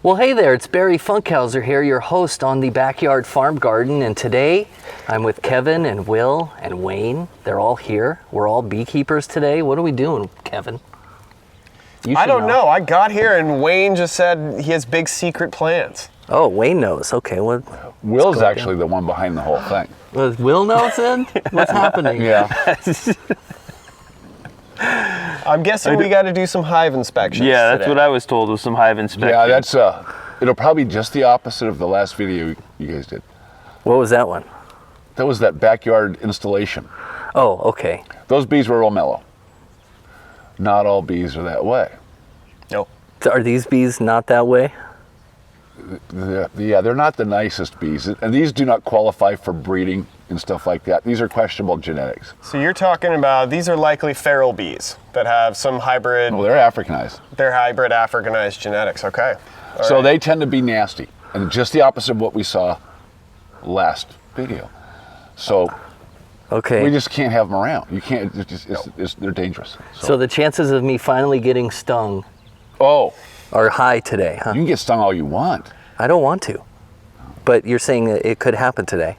Well, hey there, it's Barry Funkhauser here, your host on the Backyard Farm Garden, and today I'm with Kevin and Will and Wayne. They're all here. We're all beekeepers today. What are we doing, Kevin? I don't know. I got here and Wayne just said he has big secret plans. Oh, Wayne knows. Okay, what? Will's actually the one behind the whole thing. Well, Will knows then? What's happening? Yeah. I'm guessing we got to do some hive inspections. Yeah, that's today. what I was told, was some hive inspection. Yeah, that's it'll probably be just the opposite of the last video you guys did. What was that one? That was that backyard installation. Oh, okay. Those bees were real mellow. Not all bees are that way. Nope. Are these bees not that way? Yeah, they're not the nicest bees, and these do not qualify for breeding and stuff like that. These are questionable genetics. So you're talking about, these are likely feral bees that have some hybrid, Well, they're Africanized. they're hybrid Africanized genetics, okay. All So right. they tend to be nasty, and just the opposite of what we saw last video. So Okay. we just can't have them around. You can't, they're dangerous. So the chances of me finally getting stung Oh, are high today, huh? you can get stung all you want. I don't want to. But you're saying that it could happen today.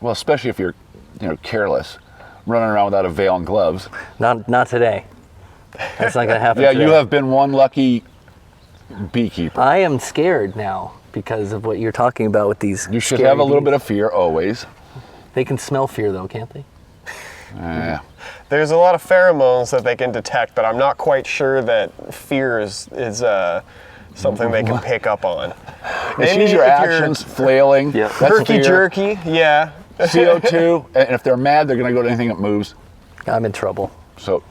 Well, especially if you're, careless, running around without a veil and gloves. Not today. That's not going to happen Yeah, today. you have been one lucky beekeeper. I am scared now because of what you're talking about with these. You should scary have a little bees. bit of fear always. They can smell fear though, can't they? Yeah. There's a lot of pheromones that they can detect, but I'm not quite sure that fear is something they can pick up on. They see your actions, flailing. Yeah. That's Herky fear. jerky, yeah. CO2, and if they're mad, they're going to go to anything that moves. I'm in trouble. So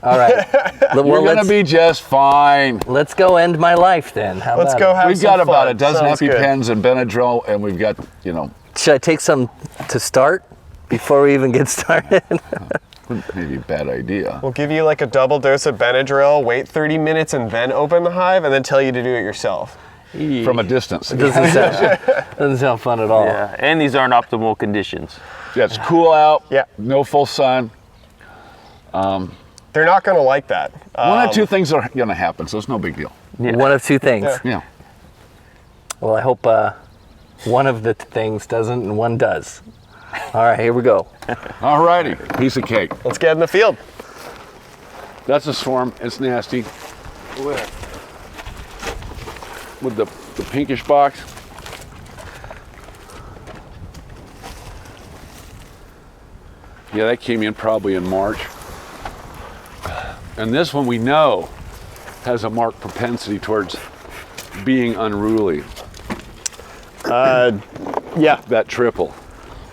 All right. you're going to be just fine. Let's go end my life then. How Let's about go it? have We've some got about fun. a dozen Sounds good. EpiPens and Benadryl, and we've got, Should I take some to start before we even get started? maybe a bad idea. We'll give you like a double dose of Benadryl, wait 30 minutes and then open the hive and then tell you to do it yourself. From a distance. Doesn't sound fun at all. Yeah, and these aren't optimal conditions. Yeah, it's cool out. Yeah. No full sun. They're not going to like that. One or two things are going to happen, so it's no big deal. Yeah. One of two things. Yeah. Yeah. Well, I hope one of the things doesn't and one does. All right, here we go. All righty. Piece of cake. Let's get in the field. That's a swarm. It's nasty. With the pinkish box. Yeah, that came in probably in March. And this one we know has a marked propensity towards being unruly. Yeah. That triple.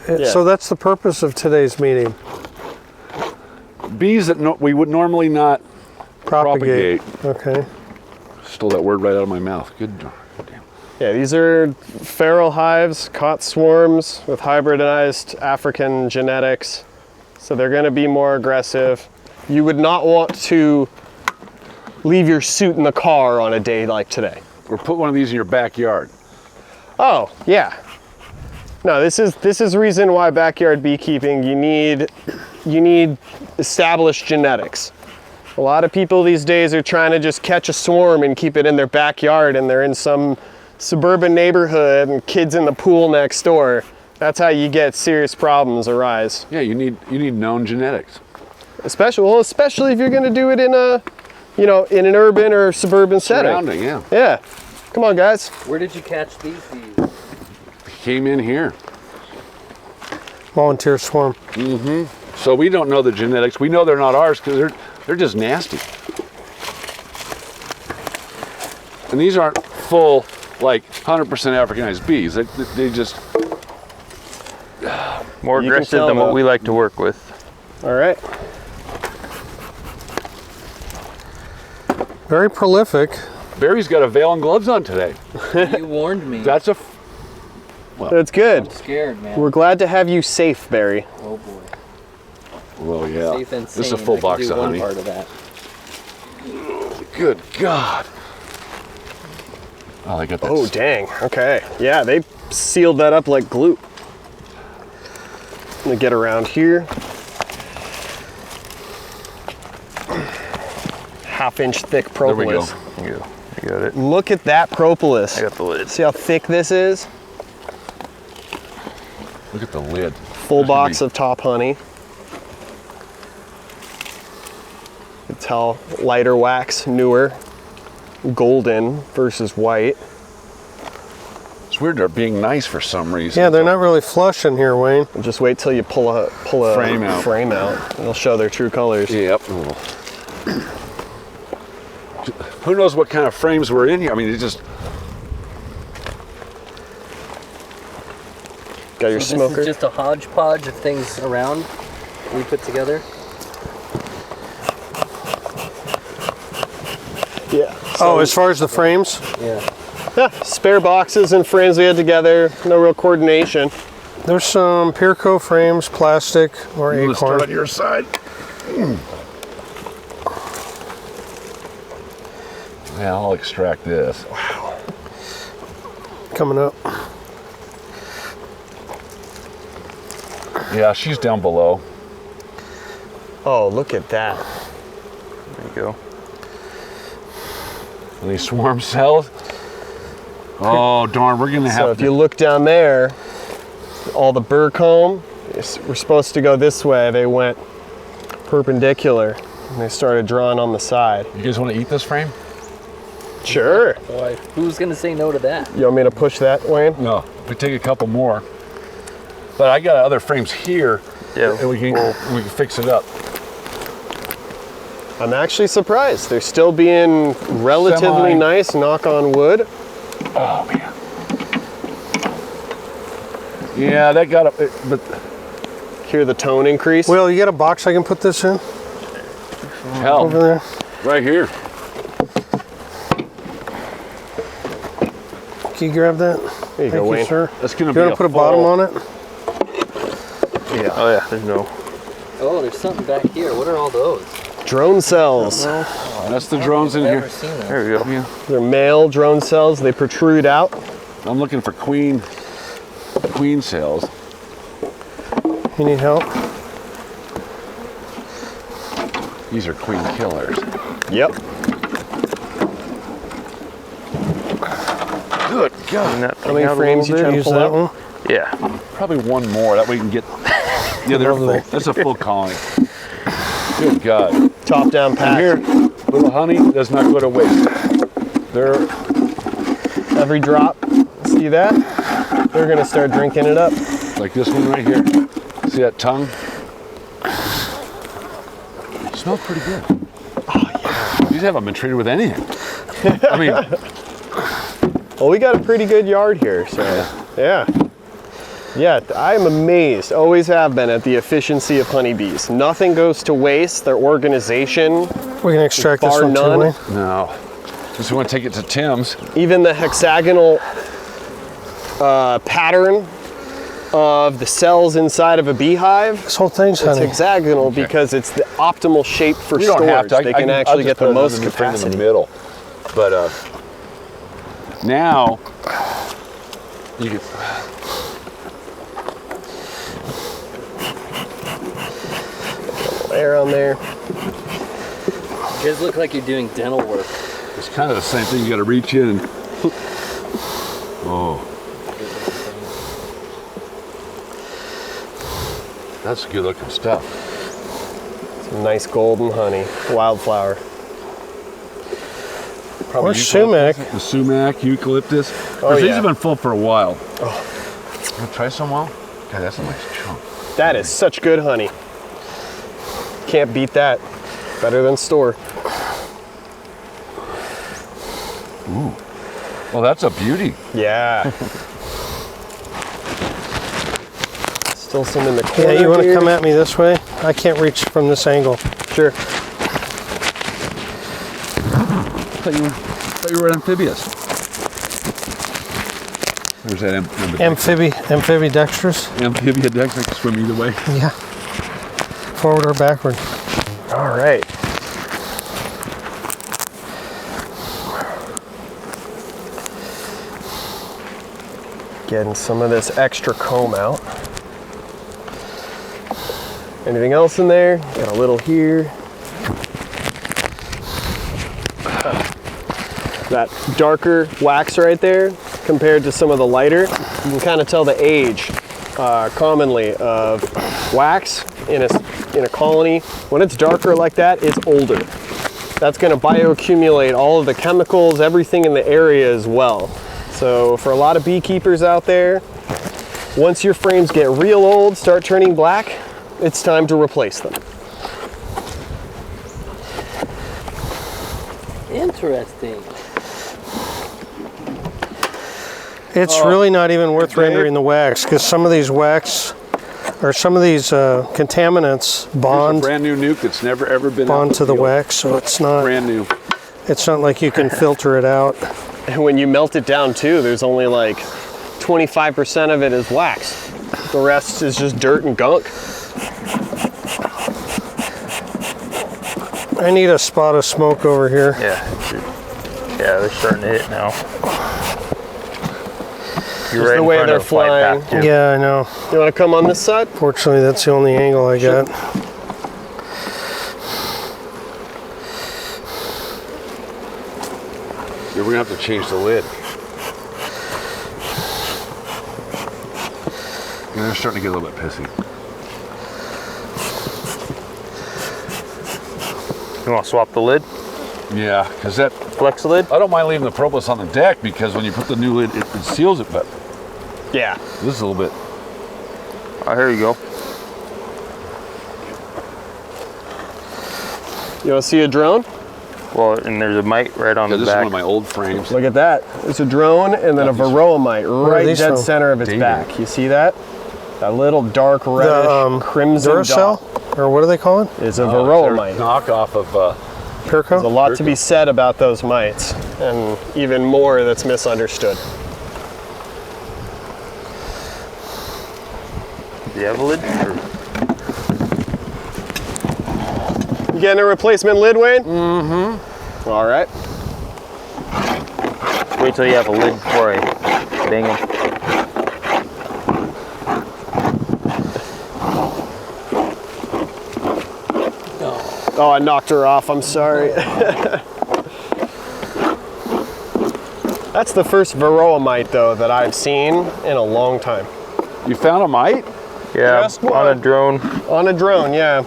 Yeah. So that's the purpose of today's meeting. Bees that we would normally not propagate. Okay. Stole that word right out of my mouth. Good. Damn. Yeah, these are feral hives, caught swarms with hybridized African genetics. So they're going to be more aggressive. You would not want to leave your suit in the car on a day like today. Or put one of these in your backyard. Oh, yeah. No, this is the reason why backyard beekeeping, you need established genetics. A lot of people these days are trying to just catch a swarm and keep it in their backyard, and they're in some suburban neighborhood and kids in the pool next door. That's how you get serious problems arise. Yeah, you need known genetics. Especially if you're going to do it in in an urban or suburban setting. Surrounding, yeah. Yeah. Come on, guys. Where did you catch these bees? Came in here. Volunteer swarm. So we don't know the genetics. We know they're not ours because they're just nasty. And these aren't full, like 100% Africanized bees. They just, More You can aggressive tell than what that. we like to work with. All right. Very prolific. Barry's got a veil and gloves on today. You warned me. That's a, That's good. I'm scared, man. We're glad to have you safe, Barry. Oh boy. well, yeah. Safe and This is a sane. full I can box do of one honey. part of that. Good God. Oh, they got that. Oh, dang. Okay. Yeah, they sealed that up like glue. Let me get around here. Half-inch thick There we go. propolis. There you go. You got it. Look at that propolis. I got the lid. See how thick this is? Look at the lid. Full box of top honey. You can tell lighter wax, newer, golden versus white. It's weird they're being nice for some reason. Yeah, they're not really flush in here, Wayne. And just wait till you pull a Frame out. and it'll show their true colors. Yep. Who knows what kind of frames were in here? I mean, it just. Got your So smoker. This is just a hodgepodge of things around we put together. Yeah. Oh, as far as the frames? Yeah. Yeah, spare boxes and frames we had together. No real coordination. There's some Pierco frames, plastic or You want to start on acorn. your side? Yeah, I'll extract this. Coming up. Yeah, she's down below. Oh, look at that. There you go. And these swarm cells. Oh, darn, we're going to So have if to. you look down there, all the burr comb, we're supposed to go this way. They went perpendicular and they started drawing on the side. You guys want to eat this frame? Sure. Boy, who's gonna say no to that? You want me to push that, Wayne? No. We take a couple more. But I got other frames here, Yeah. and we can fix it up. I'm actually surprised. They're still being relatively Semi. nice, knock on wood. Oh, man. Yeah, that got up, but Hear the tone increase? Will, you got a box I can put this in hell, over there? right here. Can you grab that? There you Thank go, you, Wayne. sir. That's going You to be want to put a bottom on it? Yeah. Oh yeah, there's no. Oh, there's something back here. What are all those? Drone cells. That's the drones in I've here. never seen that. There we go. Yeah. They're male drone cells. They protrude out. I'm looking for queen cells. You need help? These are queen killers. Yep. Good Clean God. that How thing many out a frames you little trying bit. to Use pull that out? one. Yeah. Probably one more. That way we can get. Yeah, they're full. Lovely. That's a full colony. Good God. Top down And pack. here, little honey does not go to waste. They're Every drop. See that? They're gonna start drinking it up. like this one right here. See that tongue? Smells pretty good. Oh yeah. These haven't been treated with anything. I mean, Well, we got a pretty good yard here, so yeah. Yeah, I'm amazed, always have been, at the efficiency of honeybees. Nothing goes to waste. Their organization, We can extract this Bar one none. too, Wayne. no. Just want to take it to Tim's. even the hexagonal pattern of the cells inside of a beehive, This whole thing's it's honey. hexagonal because it's the optimal shape for You don't storage. have to. They can I'll actually just get the put most another thing in capacity. the middle. But now you can. Air on there. You guys look like you're doing dental work. It's kind of the same thing. You got to reach in and. Oh. That's good looking stuff. Some nice golden honey, wildflower. Probably Or sumac. The sumac, eucalyptus. Oh, These yeah. have been full for a while. Oh. Want to try some, Will? God, that's a nice chunk. That is such good honey. Can't beat that. Better than store. Well, that's a beauty. Yeah. Still some in the corner. Yeah, you want to here. come at me this way? I can't reach from this angle. Sure. I thought you were amphibious. There's that Amphibidextrous? amphibious. I can swim either way. Yeah. Forward or backward. All right. Getting some of this extra comb out. Anything else in there? Got a little here. That darker wax right there compared to some of the lighter. You can kind of tell the age commonly of wax in a colony. When it's darker like that, it's older. That's going to bioaccumulate all of the chemicals, everything in the area as well. So for a lot of beekeepers out there, once your frames get real old, start turning black, it's time to replace them. Interesting. It's really not even worth rendering the wax because some of these wax or some of these contaminants Here's a bond brand new nuke that's never ever been out in to the field. wax, so it's not Brand new. it's not like you can filter it out. And when you melt it down too, there's only like 25% of it is wax. The rest is just dirt and gunk. I need a spot of smoke over here. Yeah, they're starting to hit now. You're Just right the in way front they're of the flight flying. path, too. Yeah, I know. You want to come on this side? Fortunately, that's the only angle I got. Yeah, we're gonna have to change the lid. Yeah, they're starting to get a little bit pissy. You want to swap the lid? Yeah, because that Flex lid? I don't mind leaving the propolis on the deck because when you put the new lid, it seals it better. Yeah. This is a little bit. Oh, here you go. You want to see a drone? Well, and there's a mite right on Yeah, the this is back. one of my old frames. Look at that. It's a drone and then a varroa mite right these dead from? center of its David. back. You see that? That little dark reddish crimson Duracell, dot or what are they calling? is a They're varroa mite. knockoff of. There's a Pirco? lot to be said about those mites, and even more that's misunderstood. Do you have a lid? You getting a replacement lid, Wayne? Mm-hmm. All right. Wait till you have a lid before I bang them. Oh, I knocked her off. I'm sorry. That's the first varroa mite, though, that I've seen in a long time. You found a mite? Yeah, Just on one. a drone. On a drone, yeah.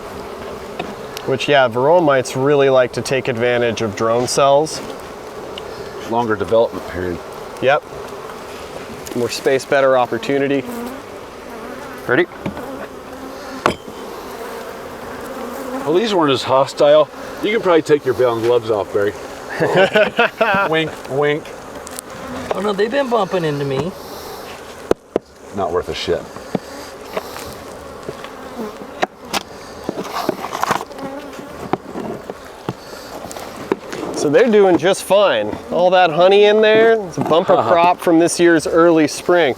Which, yeah, varroa mites really like to take advantage of drone cells. Longer development period. Yep. More space, better opportunity. Ready? Well, these weren't as hostile. You can probably take your veil and gloves off, Barry. Wink, wink. Oh no, they've been bumping into me. Not worth a shit. So they're doing just fine. All that honey in there, it's a bumper crop from this year's early spring.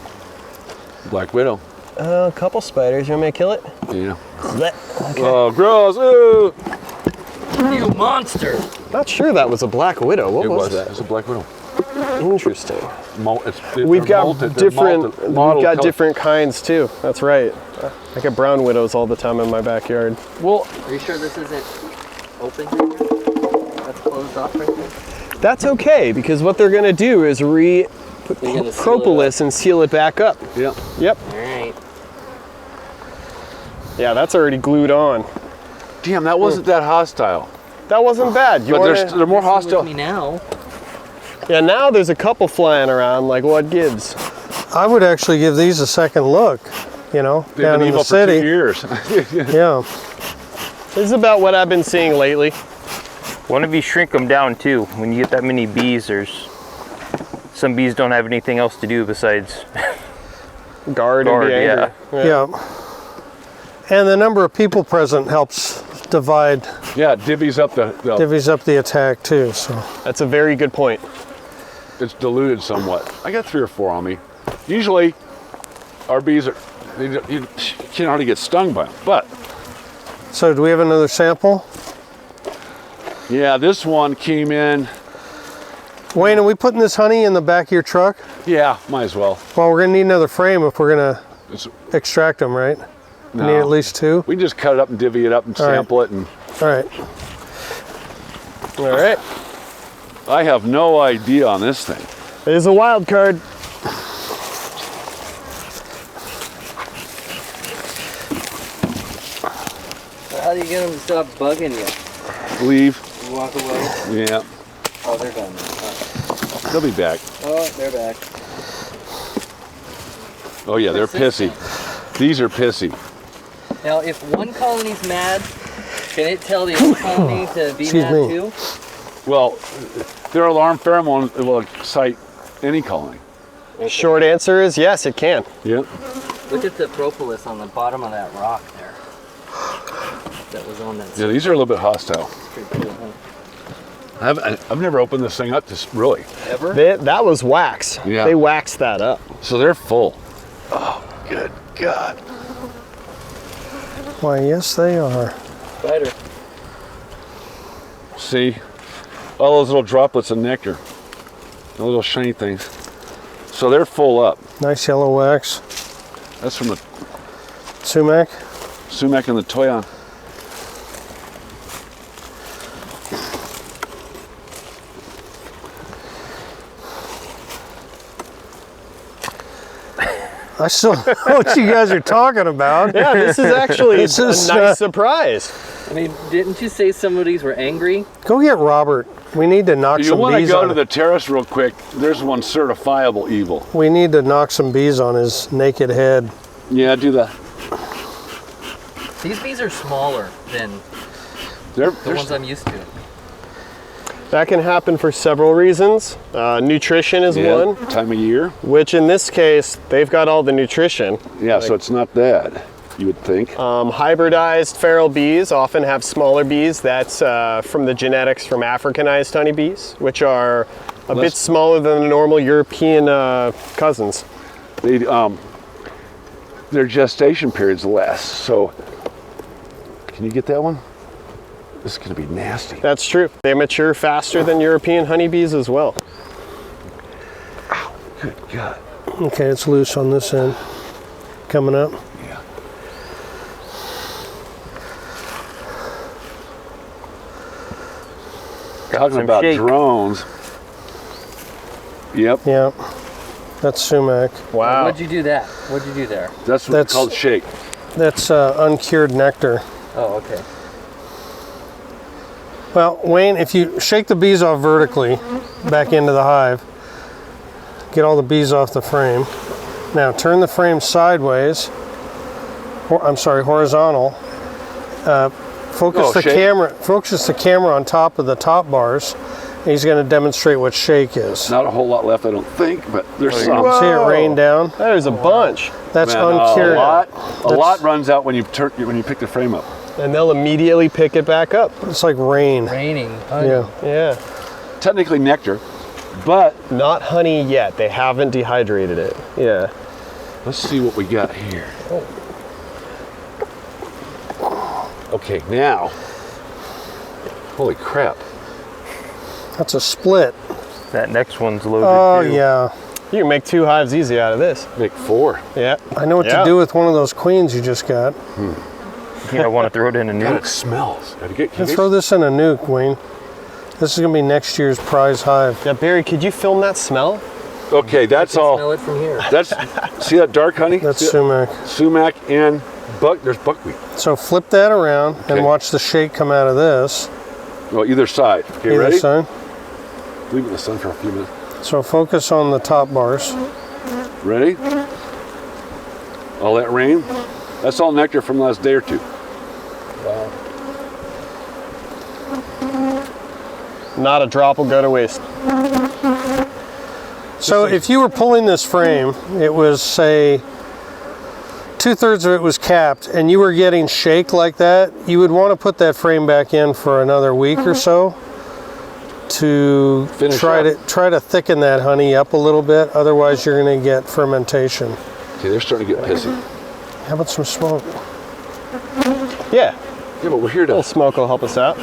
Black Widow. A couple spiders. You want me to kill it? Yeah. Okay. Oh, gross. Ooh. You monster! Not sure that was a black widow. What It was was. that? It was a Black Widow. Interesting. We've We've got different kinds too. That's right. I get brown widows all the time in my backyard. Well, Are you sure this isn't open right here? That's closed off right there? That's okay because what they're gonna do is put They're gonna seal propolis and seal it back up. yeah. Yep. Alright. Yeah, that's already glued on. Damn, that wasn't that hostile. That wasn't bad. You But wanna- they're more With hostile. me now. Yeah, now there's a couple flying around. Like what gives? I would actually give these a second look, you know, They've down been in evil the for 2 city. years. Yeah. This is about what I've been seeing lately. One of you shrink them down too. When you get that many bees, some bees don't have anything else to do besides Guard and be angry. Yeah. And the number of people present helps divide, Yeah, it divvies up the divvies up the attack too. So That's a very good point. it's diluted somewhat. I got 3 or 4 on me. Usually, our bees you can't hardly get stung by them. But so do we have another sample? yeah, this one came in. Wayne, are we putting this honey in the back of your truck? Yeah, might as well. Well, we're gonna need another frame if we're gonna It's, extract them, right? We no. need at least 2. We can just cut it up and divvy it up and All right. sample it and All right. All right. I have no idea on this thing. It is a wild card. How do you get them to stop bugging you? Leave. You walk away? Yeah. Oh, they're done. Right. They'll be back. Oh, they're back. Oh yeah, they're pissy. These are pissy. Now, if one colony's mad, can it tell the other colony to be Excuse mad me. too? Well, their alarm pheromone will excite any colony. Short answer is yes, it can. Yep. Look at the propolis on the bottom of that rock there. That was on that. Yeah, these are a little bit hostile. Pretty cool, huh? I've never opened this thing up to really. Ever? That was wax. Yeah. They waxed that up. So they're full. Oh, good God. Why, yes, they are. Spider. See? All those little droplets of nectar. The little shiny things. So they're full up. Nice yellow wax. That's from the Sumac. sumac and the toyon. I still don't know what you guys are talking about. Yeah, this is actually This is, a nice surprise. I mean, didn't you say some of these were angry? Go get Robert. We need to knock You some want to bees go on to the terrace real quick. There's one certifiable evil. We need to knock some bees on his naked head. Yeah, do that. These bees are smaller than They're, the ones I'm used to. That can happen for several reasons. Nutrition is yeah, one, time of year. which in this case, they've got all the nutrition. Yeah, so it's not that, you would think. Hybridized feral bees often have smaller bees. That's from the genetics from Africanized honeybees, which are a bit smaller than the normal European cousins. They, their gestation period's less. So, can you get that one? This is going to be nasty. That's true. They mature faster than European honeybees as well. Good God. Okay, it's loose on this end. Coming up. Yeah. Talking some about shake. drones. Yep, Yeah. That's sumac. Wow. What'd you do that? What'd you do there? that's what That's- it's called shake. That's uncured nectar. Oh, okay. Well, Wayne, if you shake the bees off vertically back into the hive, get all the bees off the frame. Now turn the frame sideways. I'm sorry, horizontal. Focus the shake. camera. Focus the camera on top of the top bars. He's going to demonstrate what shake is. Not a whole lot left, I don't think, but there's some. Whoa. See it rain down. There's a bunch. That's Man, uncured. a lot runs out when you pick the frame up. And they'll immediately pick it back up. It's like rain. Raining. Honey. Yeah. Yeah. Technically nectar, but Not honey yet. They haven't dehydrated it. Yeah. let's see what we got here. Okay, now, holy crap. That's a split. That next one's loaded Oh too. yeah. You can make 2 hives easy out of this. Make 4. Yeah. I know what Yeah. to do with one of those queens you just got. You don't want to throw it in a God, nuke. it smells. Can You you throw this in a nuke, Wayne. This is gonna be next year's prize hive. Yeah, Barry, could you film that smell? Okay, that's Smell all. it from here. That's see that dark honey? That's See that? sumac. Sumac and there's buckwheat. So flip that around Okay. and watch the shake come out of this. Well, either side. Okay, Either ready? side. Leave it in the sun for a few minutes. So focus on the top bars. Ready? All that rain. That's all nectar from the last day or two. Wow. Not a drop will go to waste. So if you were pulling this frame, it was, say, 2/3 of it was capped, and you were getting shake like that, you would want to put that frame back in for another week or so to Finish try up. to thicken that honey up a little bit. Otherwise, you're going to get fermentation. Okay, they're starting to get pissy. How about some smoke? Yeah. Yeah, but we're here A little to. smoke will help us out.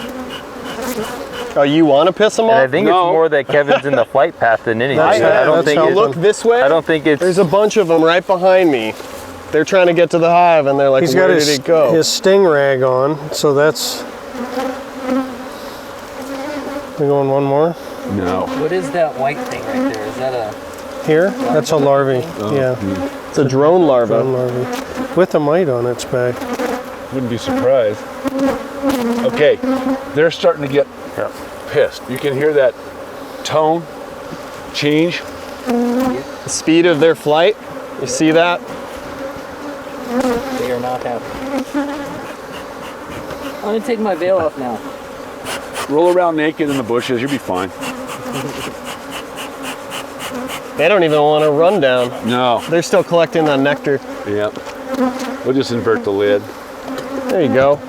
Oh, you want to piss them And I off? think No. it's more that Kevin's in the flight path than anything. That's- I don't that's think how- it's, Look this way. I don't think it's. There's a bunch of them right behind me. They're trying to get to the hive, and they're like, He's where got did it go? his sting rag on, so that's We going one more? No. What is that white thing right there? Is that a... Here? That's a larvae. Yeah, It's a drone larva. drone larvae. With a mite on its back. Wouldn't be surprised. Okay, they're starting to get pissed. You can hear that tone change. The speed of their flight. You see that? They are not happy. I'm gonna take my veil off now. Roll around naked in the bushes, you'll be fine. They don't even want to run down. No. They're still collecting that nectar. Yep. We'll just invert the lid. There you go.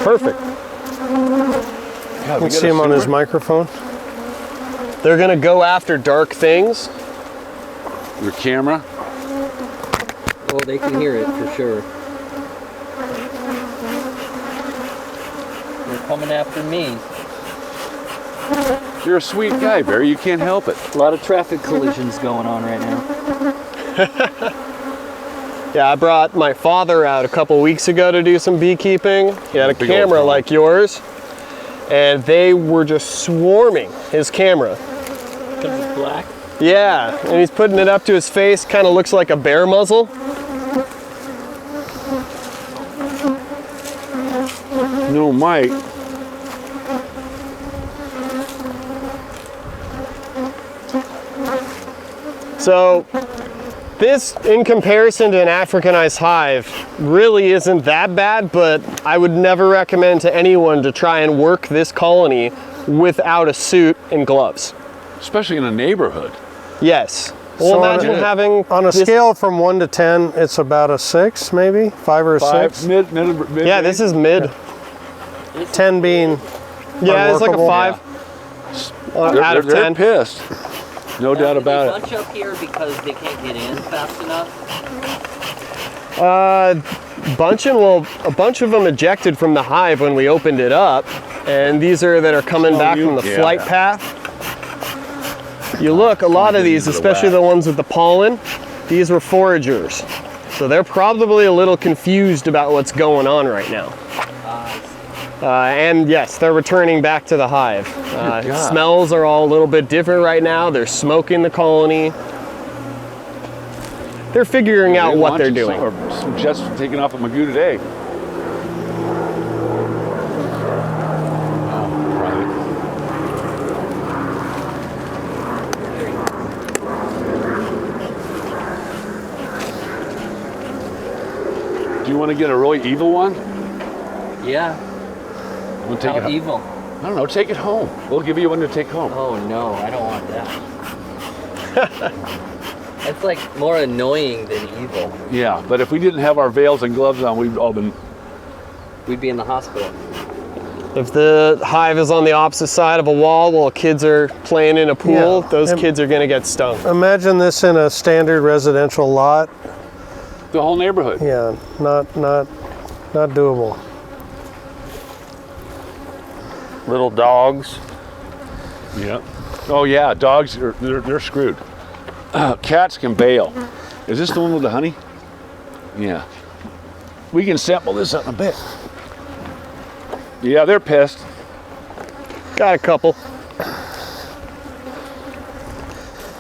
Perfect. God, You can see him on his microphone. They're gonna go after dark things. Your camera. Oh, they can hear it for sure. They're coming after me. You're a sweet guy, Barry. You can't help it. A lot of traffic collisions going on right now. Yeah, I brought my father out a couple weeks ago to do some beekeeping. He had a Big old camera phone. like yours, and they were just swarming his camera. Because it's black. Yeah, and he's putting it up to his face, kind of looks like a bear muzzle. No, Mike. So this, in comparison to an Africanized hive, really isn't that bad, but I would never recommend to anyone to try and work this colony without a suit and gloves. Especially in a neighborhood. Yes. Well, So imagine having On a this- scale from 1 to 10, it's about a 6, maybe? 5 or a 6? Mid. Yeah, this is mid. 10 being Yeah, it's like a unworkable. 5 out of they're 10. pissed. No doubt about it. Bunch up here because they can't get in fast enough. Well, a bunch of them ejected from the hive when we opened it up, and these are that are coming back from the Yeah. flight path. You look, a lot of these, into the especially wax. the ones with the pollen, these were foragers. So they're probably a little confused about what's going on right now. And yes, they're returning back to the hive. God. Smells are all a little bit different right now. They're smoking the colony. They're figuring out what they're doing. Or some jets taking off at Magoo today. Oh, private. Do you want to get a really evil one? Yeah. We'll take How it home. evil. I don't know. Take it home. We'll give you one to take home. Oh no, I don't want that. That's like more annoying than evil. Yeah, but if we didn't have our veils and gloves on, we'd all been. We'd be in the hospital. If the hive is on the opposite side of a wall while kids are playing in a pool, Yeah. those kids are gonna get stung. Imagine this in a standard residential lot. The whole neighborhood. Yeah, not doable. Little dogs. Yeah. Oh yeah, dogs are they're screwed. Cats can bail. Is this the one with the honey? Yeah. We can sample this out in a bit. Yeah, they're pissed. Got a couple.